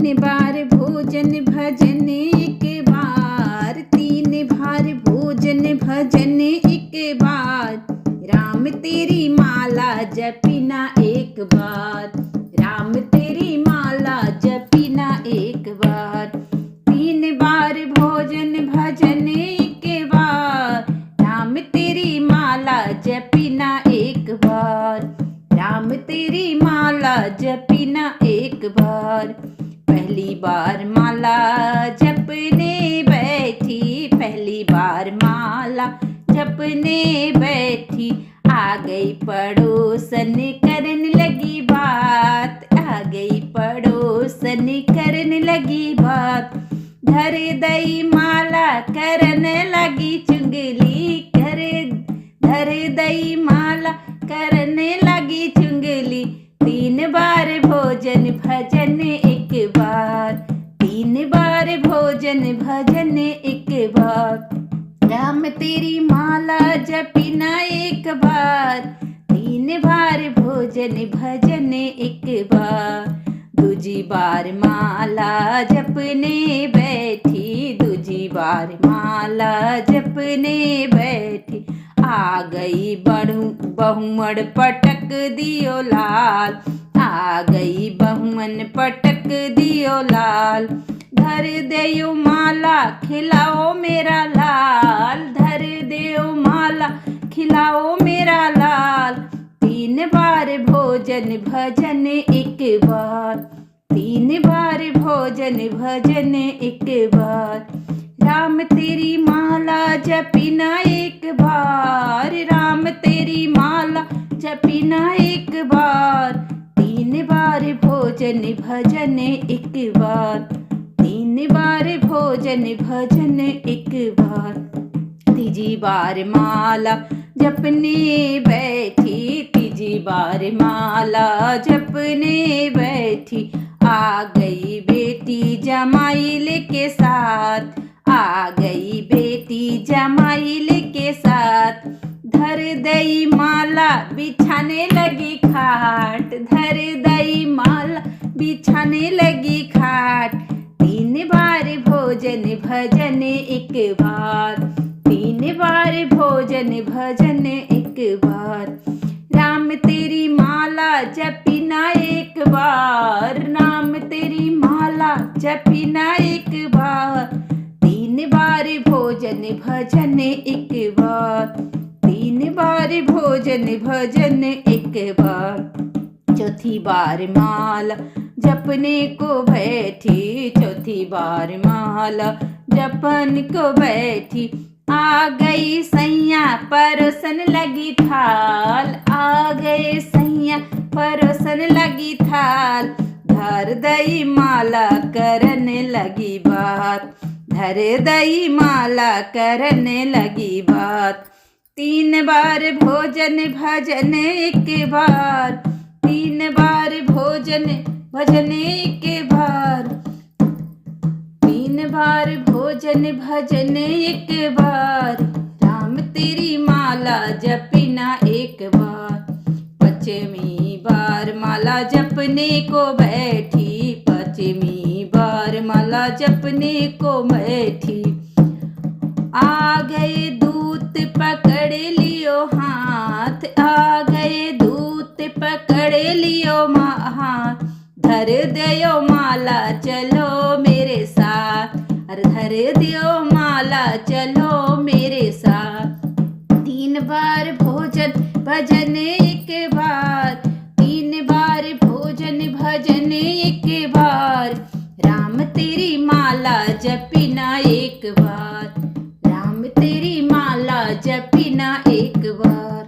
तीन बार भोजन भजन एक बार, तीन बार भोजन भजन एक बार, राम तेरी माला जपिना एक बार, राम तेरी माला जपिना एक बार। तीन बार भोजन भजन एक बार, राम तेरी माला जपिना एक बार, राम तेरी माला जपिना एक बार। पहली बार माला जपने बैठी, पहली बार माला जपने बैठी, आ गई पड़ोसन करने लगी बात, आ गई पड़ोसन करने लगी बात। धर दई माला करने लगी चुंगली, धर दई माला करने लगी चुंगली। तीन बार भोजन भजन एक बार, तीन बार भोजन भजन एक बार, राम तेरी माला जपिना एक बार, तीन बार भोजन भजन एक बार। दूजी बार माला जपने बैठी, दूजी बार माला जपने बैठी, आ गई बहुमड़ पटक दियो लाल, आ गई बहुमन पटक दियो लाल। धर देयो माला खिलाओ मेरा लाल, धर देयो माला खिलाओ मेरा लाल। तीन बार भोजन भजन एक बार, तीन बार भोजन भजन एक बार, राम तेरी माला जपिना एक बार, राम तेरी माला जपिना एक बार। तीन बार भोजन भजन एक बार, तीन बार भोजन भजन एक बार। तीजी बार माला जपने बैठी, तीजी बार माला जपने बैठी, आ गई बेटी जमाइल के साथ, आ गई बेटी जमाइल के साथ। धर दई माला बिछाने लगी खाट, धर दई माला बिछाने लगी खाट। तीन बार भोजन भजन एक बार, तीन बार भोजन भजन एक बार, राम तेरी माला जपिना एक बार, राम तेरी माला जपिना एक बार। तीन बार भोजन भजन एक बार, तीन बार भोजन भजन एक बार। चौथी बार माला जपने को बैठी, चौथी बार माला जपन को बैठी, आ गई सैया परोसन लगी थाल, आ गए सैया परोसन लगी थाल। धर दई माला करने लगी बात, धर दई माला करने लगी बात। तीन बार भोजन भजन एक बार, तीन बार भोजन भजन एक बार, तीन बार भोजन भजन एक बार, राम तेरी माला जपिना एक बार। पचमी बार माला जपने को बैठी, पचमी बार माला जपने को बैठी, आ गए दूत पकड़ लियो हाथ, आ गए दूत पकड़ लियो हाथ। धर दयो माला चलो मेरे साथ, अरे धर दियो माला चलो मेरे साथ। तीन बार भोजन भजन एक बार, तीन बार भोजन भजन एक बार, राम तेरी माला जपिना एक बार, राम तेरी माला जपिना एक बार।